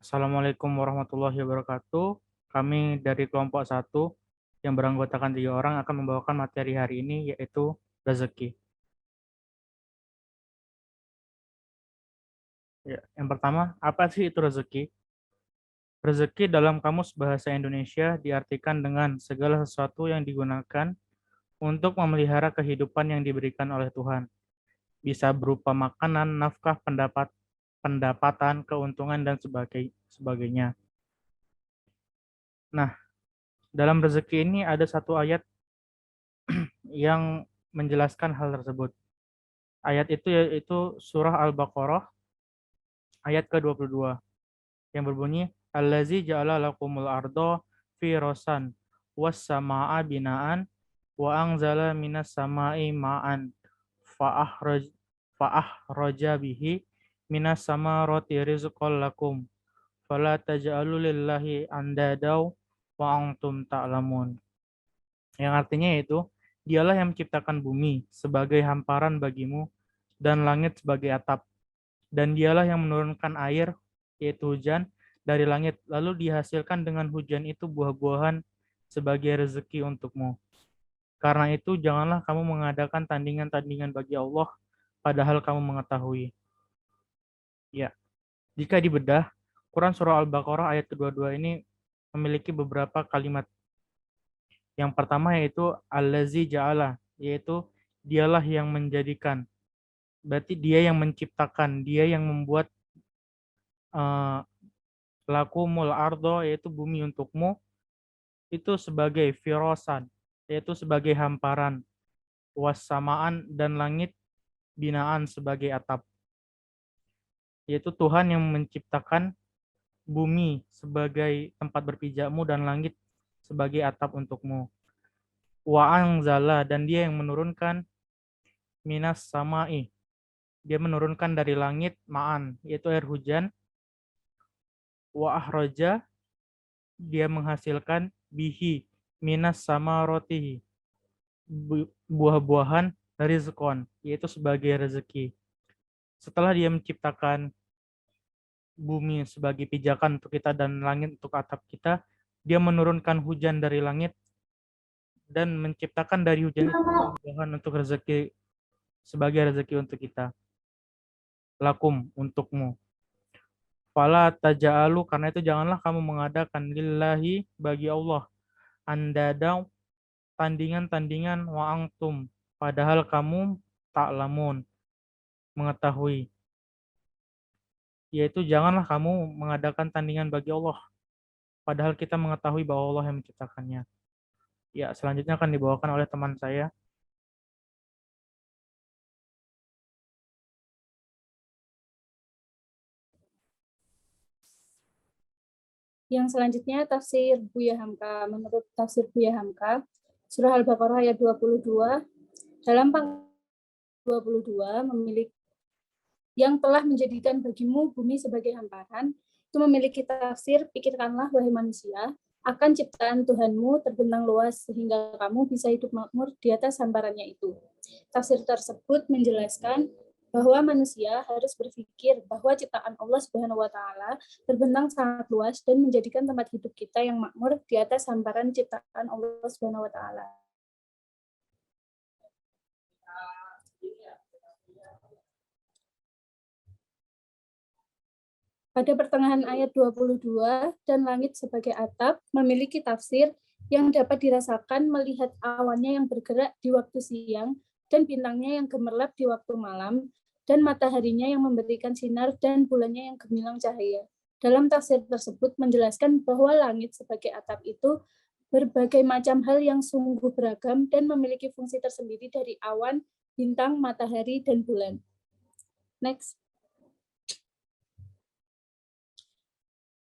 Assalamualaikum warahmatullahi wabarakatuh. Kami dari kelompok 1 yang beranggotakan 3 orang akan membawakan materi hari ini yaitu rezeki. Ya, yang pertama, apa sih itu rezeki? Rezeki dalam Kamus Bahasa Indonesia diartikan dengan segala sesuatu yang digunakan untuk memelihara kehidupan yang diberikan oleh Tuhan. Bisa berupa makanan, nafkah, pendapatan, keuntungan, dan sebagainya. Nah, dalam rezeki ini ada satu ayat yang menjelaskan hal tersebut. Ayat itu yaitu surah Al-Baqarah ayat ke-22 yang berbunyi Allazi ja'ala lakumul ardo firasan was samaa binaan wa anzala minas samai ma'an fa'ahraj fa'ahraja bihi minas samarati rizqan lakum fala taj'alu lillahi andadaw wa antum ta'lamun. Yang artinya yaitu dialah yang menciptakan bumi sebagai hamparan bagimu dan langit sebagai atap. Dan dialah yang menurunkan air, yaitu hujan, dari langit. Lalu dihasilkan dengan hujan itu buah-buahan sebagai rezeki untukmu. Karena itu janganlah kamu mengadakan tandingan-tandingan bagi Allah, padahal kamu mengetahui. Ya, jika dibedah, Quran Surah Al-Baqarah ayat ke-22 ini memiliki beberapa kalimat. Yang pertama yaitu Allazi ja'ala, yaitu dialah yang menjadikan. Berarti dia yang menciptakan, dia yang membuat uh, lakumul ardo, yaitu bumi untukmu, itu sebagai firosan, yaitu sebagai hamparan, wassamaan, dan langit binaan sebagai atap. Yaitu Tuhan yang menciptakan bumi sebagai tempat berpijakmu dan langit sebagai atap untukmu. Wa anzala, dan dia yang menurunkan minas samai, dia menurunkan dari langit ma'an, yaitu air hujan. Wa ahroja, dia menghasilkan bihi minas sama rotihi, buah-buahan dari rizqon, yaitu sebagai rezeki. Setelah dia menciptakan bumi sebagai pijakan untuk kita dan langit untuk atap kita, dia menurunkan hujan dari langit dan menciptakan dari hujan itu buah-buahan untuk rezeki, sebagai rezeki untuk kita. Lakum, untukmu. Fala taja'alu, karena itu janganlah kamu mengadakan lillahi, bagi Allah, andada, tandingan-tandingan, wa angtum, padahal kamu ta'lamun, mengetahui. Yaitu janganlah kamu mengadakan tandingan bagi Allah, padahal kita mengetahui bahwa Allah yang menciptakannya. Ya, selanjutnya akan dibawakan oleh teman saya. Yang selanjutnya tafsir Buya Hamka. Menurut tafsir Buya Hamka, surah Al-Baqarah ayat 22, dalam pangkat 22 memiliki yang telah menjadikan bagimu bumi sebagai hamparan, itu memiliki tafsir, pikirkanlah wahai manusia, akan ciptaan Tuhanmu terbentang luas sehingga kamu bisa hidup makmur di atas hamparannya itu. Tafsir tersebut menjelaskan bahwa manusia harus berpikir bahwa ciptaan Allah Subhanahu wa taala terbentang sangat luas dan menjadikan tempat hidup kita yang makmur di atas hamparan ciptaan Allah Subhanahu wa taala. Pada pertengahan ayat 22, dan langit sebagai atap memiliki tafsir yang dapat dirasakan melihat awannya yang bergerak di waktu siang dan bintangnya yang gemerlap di waktu malam dan mataharinya yang memberikan sinar dan bulannya yang gemilang cahaya. Dalam tafsir tersebut menjelaskan bahwa langit sebagai atap itu berbagai macam hal yang sungguh beragam dan memiliki fungsi tersendiri dari awan, bintang, matahari, dan bulan. Next.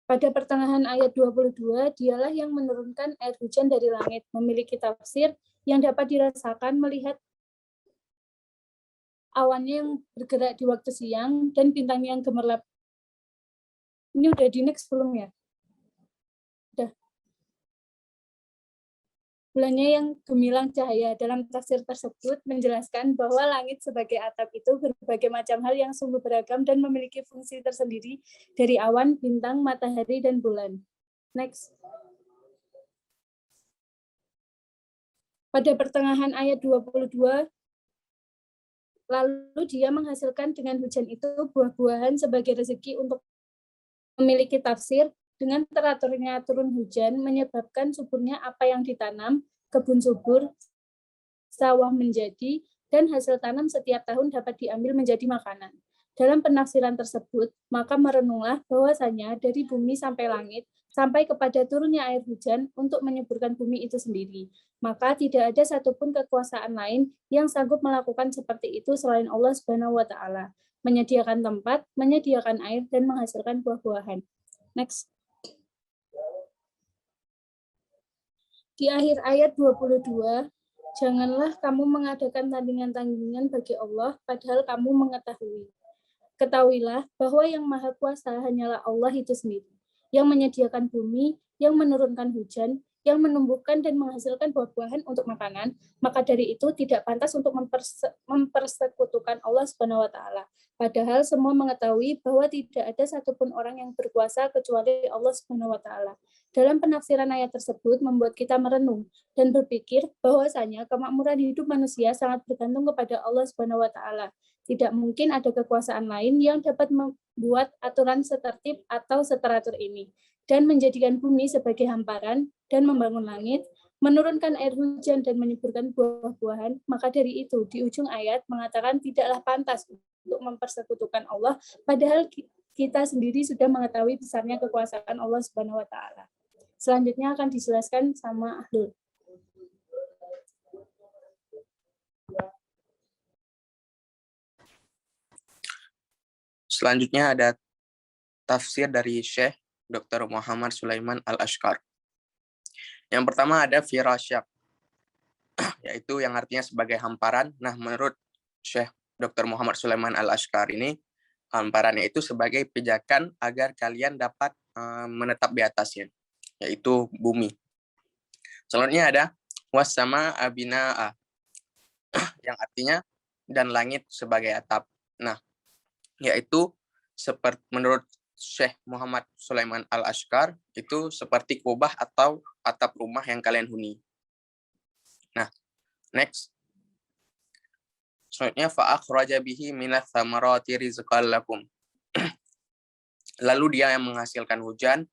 Pada pertengahan ayat 22, dialah yang menurunkan air hujan dari langit, memiliki tafsir yang dapat dirasakan melihat awannya yang bergerak di waktu siang dan bintangnya yang gemerlap. Ini udah di next belum ya? Udah. bulannya yang gemilang cahaya. Dalam tafsir tersebut menjelaskan bahwa langit sebagai atap itu berbagai macam hal yang sungguh beragam dan memiliki fungsi tersendiri dari awan, bintang, matahari, dan bulan. Next. Pada pertengahan ayat 22, lalu dia menghasilkan dengan hujan itu buah-buahan sebagai rezeki untuk memiliki tafsir. Dengan teraturnya turun hujan menyebabkan suburnya apa yang ditanam, kebun subur, sawah menjadi, dan hasil tanam setiap tahun dapat diambil menjadi makanan. Dalam penafsiran tersebut, maka merenunglah bahwasanya dari bumi sampai langit, sampai kepada turunnya air hujan untuk menyuburkan bumi itu sendiri. Maka tidak ada satupun kekuasaan lain yang sanggup melakukan seperti itu selain Allah Subhanahu wa Ta'ala, menyediakan tempat, menyediakan air, dan menghasilkan buah-buahan. Next. Di akhir ayat 22, janganlah kamu mengadakan tandingan-tandingan bagi Allah, padahal kamu mengetahui. Ketahuilah bahwa yang Maha Kuasa hanyalah Allah itu sendiri, yang menyediakan bumi, yang menurunkan hujan, yang menumbuhkan dan menghasilkan buah-buahan untuk makanan, maka dari itu tidak pantas untuk mempersekutukan Allah Subhanahu wa Ta'ala. Padahal semua mengetahui bahwa tidak ada satupun orang yang berkuasa kecuali Allah Subhanahu wa Ta'ala. Dalam penafsiran ayat tersebut membuat kita merenung dan berpikir bahwasanya kemakmuran hidup manusia sangat bergantung kepada Allah Subhanahu wa Ta'ala. Tidak mungkin ada kekuasaan lain yang dapat membuat aturan setertib atau seteratur ini dan menjadikan bumi sebagai hamparan dan membangun langit, menurunkan air hujan dan menyuburkan buah-buahan. Maka dari itu di ujung ayat mengatakan tidaklah pantas untuk mempersekutukan Allah, padahal kita sendiri sudah mengetahui besarnya kekuasaan Allah Subhanahu wa Ta'ala. Selanjutnya akan dijelaskan sama Ahlul. Selanjutnya ada tafsir dari Syekh Dr. Muhammad Sulaiman Al-Ashqar. Yang pertama ada firasyak, yaitu yang artinya sebagai hamparan. Nah, menurut Syekh Dr. Muhammad Sulaiman Al-Ashqar ini, hamparannya itu sebagai pijakan agar kalian dapat menetap di atasnya, yaitu bumi. Selanjutnya ada wassama abinaa, yang artinya dan langit sebagai atap. Nah, yaitu seperti menurut Syekh Muhammad Sulaiman Al-Ashqar itu seperti kubah atau atap rumah yang kalian huni. Nah, next. Selanjutnya fa'akhraja bihi minats tsamarati rizqan lakum. Lalu dia yang menghasilkan hujan,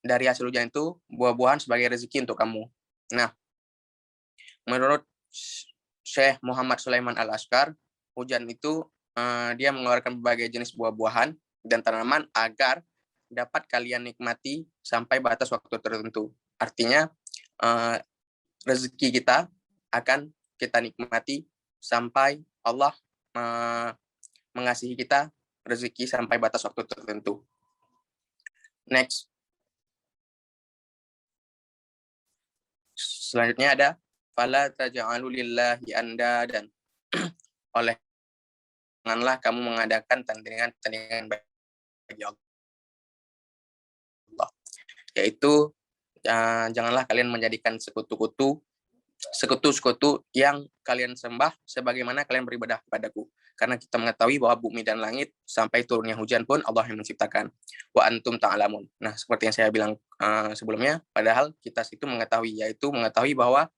dari hasil hujan itu buah-buahan sebagai rezeki untuk kamu. Nah, menurut Syekh Muhammad Sulaiman Al-Ashqar, hujan itu dia mengeluarkan berbagai jenis buah-buahan dan tanaman agar dapat kalian nikmati sampai batas waktu tertentu. Artinya rezeki kita akan kita nikmati sampai Allah mengasihi kita rezeki sampai batas waktu tertentu. Next. Selanjutnya ada fala taj'alu lillahi andadan. Oleh janganlah kamu mengadakan tandingan bagi Allah. Yaitu janganlah kalian menjadikan sekutu-sekutu yang kalian sembah sebagaimana kalian beribadah kepadaku. Karena kita mengetahui bahwa bumi dan langit sampai turunnya hujan pun Allah yang menciptakan. Wa antum ta'lamun. Nah, seperti yang saya bilang sebelumnya, padahal kita itu mengetahui bahwa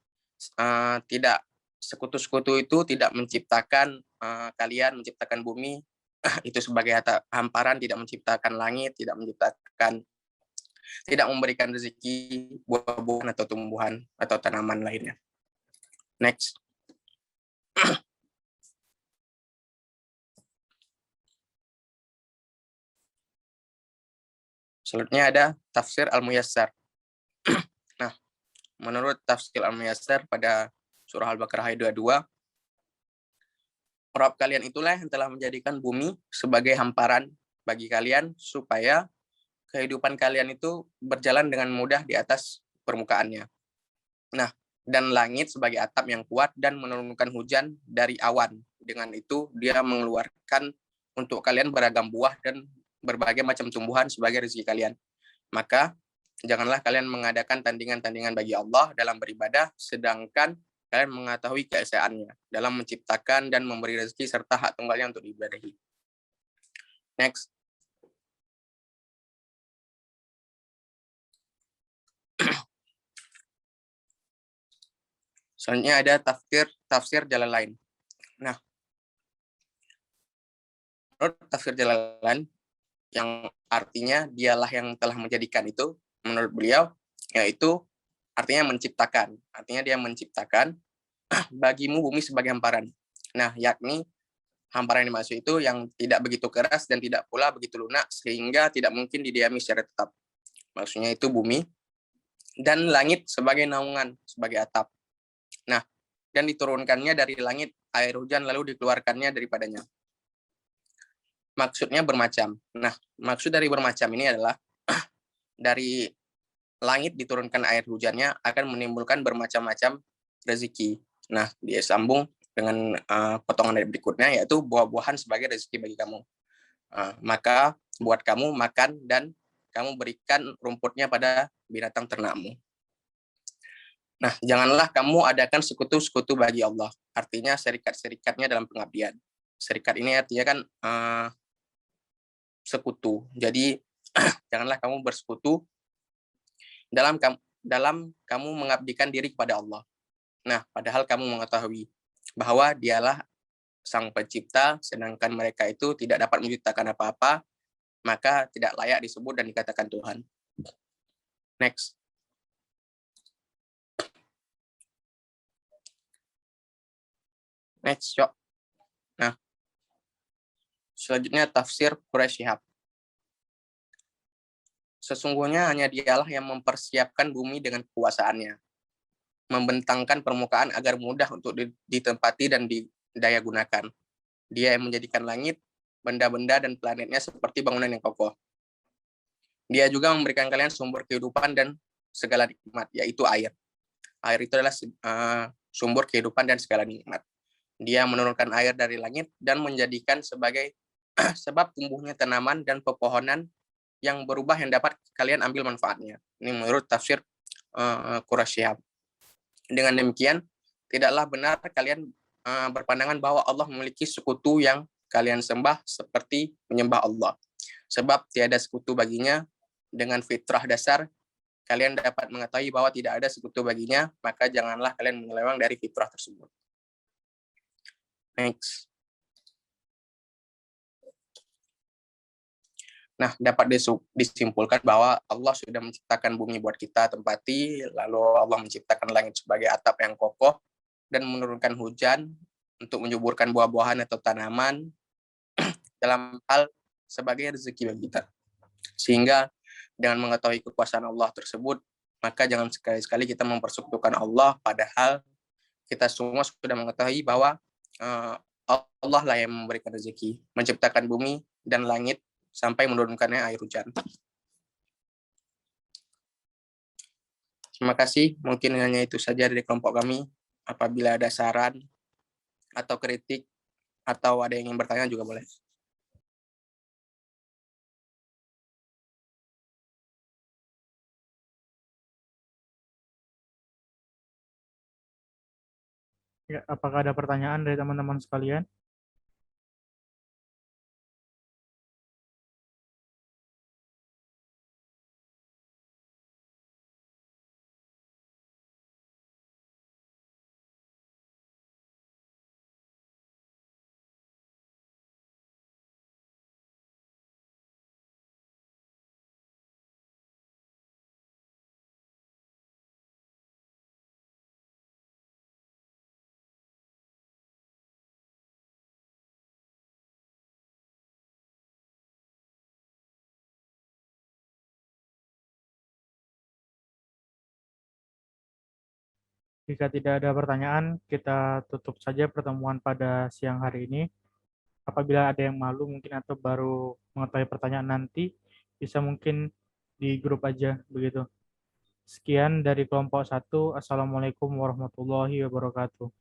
tidak sekutu-sekutu itu tidak menciptakan kalian, menciptakan bumi itu sebagai hamparan, tidak menciptakan langit, tidak memberikan rezeki buah-buahan atau tumbuhan atau tanaman lainnya. Next. Selanjutnya ada tafsir Al-Muyassar. Nah, menurut tafsir Al-Muyassar pada surah Al-Baqarah ayat 22, Rabb kalian itulah yang telah menjadikan bumi sebagai hamparan bagi kalian supaya kehidupan kalian itu berjalan dengan mudah di atas permukaannya. Nah, dan langit sebagai atap yang kuat dan menurunkan hujan dari awan. Dengan itu dia mengeluarkan untuk kalian beragam buah dan berbagai macam tumbuhan sebagai rezeki kalian. Maka Janganlah kalian mengadakan tandingan-tandingan bagi Allah dalam beribadah, sedangkan kalian mengetahui keesaannya dalam menciptakan dan memberi rezeki serta hak tunggalnya untuk diibadahi. Next. Selanjutnya ada tafsir Jalalain. Nah, menurut tafsir Jalalain, yang artinya dialah yang telah menjadikan itu, menurut beliau, yaitu artinya menciptakan. Artinya dia menciptakan bagimu bumi sebagai hamparan. Nah, yakni hamparan yang dimaksud itu yang tidak begitu keras dan tidak pula begitu lunak, sehingga tidak mungkin didiami secara tetap. Maksudnya itu bumi, dan langit sebagai naungan, sebagai atap. Nah, dan diturunkannya dari langit air hujan lalu dikeluarkannya daripadanya. Maksudnya bermacam. Nah, maksud dari bermacam ini adalah dari langit diturunkan air hujannya akan menimbulkan bermacam-macam rezeki. Nah, dia sambung dengan potongan dari berikutnya, yaitu buah-buahan sebagai rezeki bagi kamu. Maka buat kamu makan dan kamu berikan rumputnya pada binatang ternakmu. Nah, janganlah kamu adakan sekutu-sekutu bagi Allah. Artinya serikat-serikatnya dalam pengabdian. Serikat ini artinya kan sekutu. Jadi, janganlah kamu bersekutu dalam kamu mengabdikan diri kepada Allah. Nah, padahal kamu mengetahui bahwa dialah sang pencipta, sedangkan mereka itu tidak dapat menciptakan apa-apa, maka tidak layak disebut dan dikatakan Tuhan. Next. Next, yuk. Nah, selanjutnya tafsir Quraisy Shihab. Sesungguhnya hanya dialah yang mempersiapkan bumi dengan kekuasaannya, membentangkan permukaan agar mudah untuk ditempati dan didaya gunakan. Dia yang menjadikan langit, benda-benda dan planetnya seperti bangunan yang kokoh. Dia juga memberikan kalian sumber kehidupan dan segala nikmat, yaitu air. Air itu adalah sumber kehidupan dan segala nikmat. Dia menurunkan air dari langit dan menjadikan sebagai sebab tumbuhnya tanaman dan pepohonan yang berubah yang dapat kalian ambil manfaatnya. Ini menurut tafsir Quraisy Shihab. Dengan demikian, tidaklah benar kalian berpandangan bahwa Allah memiliki sekutu yang kalian sembah seperti menyembah Allah. Sebab tiada sekutu baginya. Dengan fitrah dasar, kalian dapat mengetahui bahwa tidak ada sekutu baginya, maka janganlah kalian menyeleweng dari fitrah tersebut. Next. Nah, dapat disimpulkan bahwa Allah sudah menciptakan bumi buat kita tempati, lalu Allah menciptakan langit sebagai atap yang kokoh, dan menurunkan hujan untuk menyuburkan buah-buahan atau tanaman dalam hal sebagai rezeki bagi kita. Sehingga dengan mengetahui kekuasaan Allah tersebut, maka jangan sekali-sekali kita mempersekutukan Allah, padahal kita semua sudah mengetahui bahwa Allah lah yang memberikan rezeki, menciptakan bumi dan langit, sampai menurunkannya air hujan. Terima kasih. Mungkin hanya itu saja dari kelompok kami. Apabila ada saran atau kritik atau ada yang ingin bertanya juga boleh. Ya, apakah ada pertanyaan dari teman-teman sekalian? Jika tidak ada pertanyaan, kita tutup saja pertemuan pada siang hari ini. Apabila ada yang malu mungkin atau baru mengetahui pertanyaan nanti, bisa mungkin di grup aja begitu. Sekian dari kelompok 1. Assalamualaikum warahmatullahi wabarakatuh.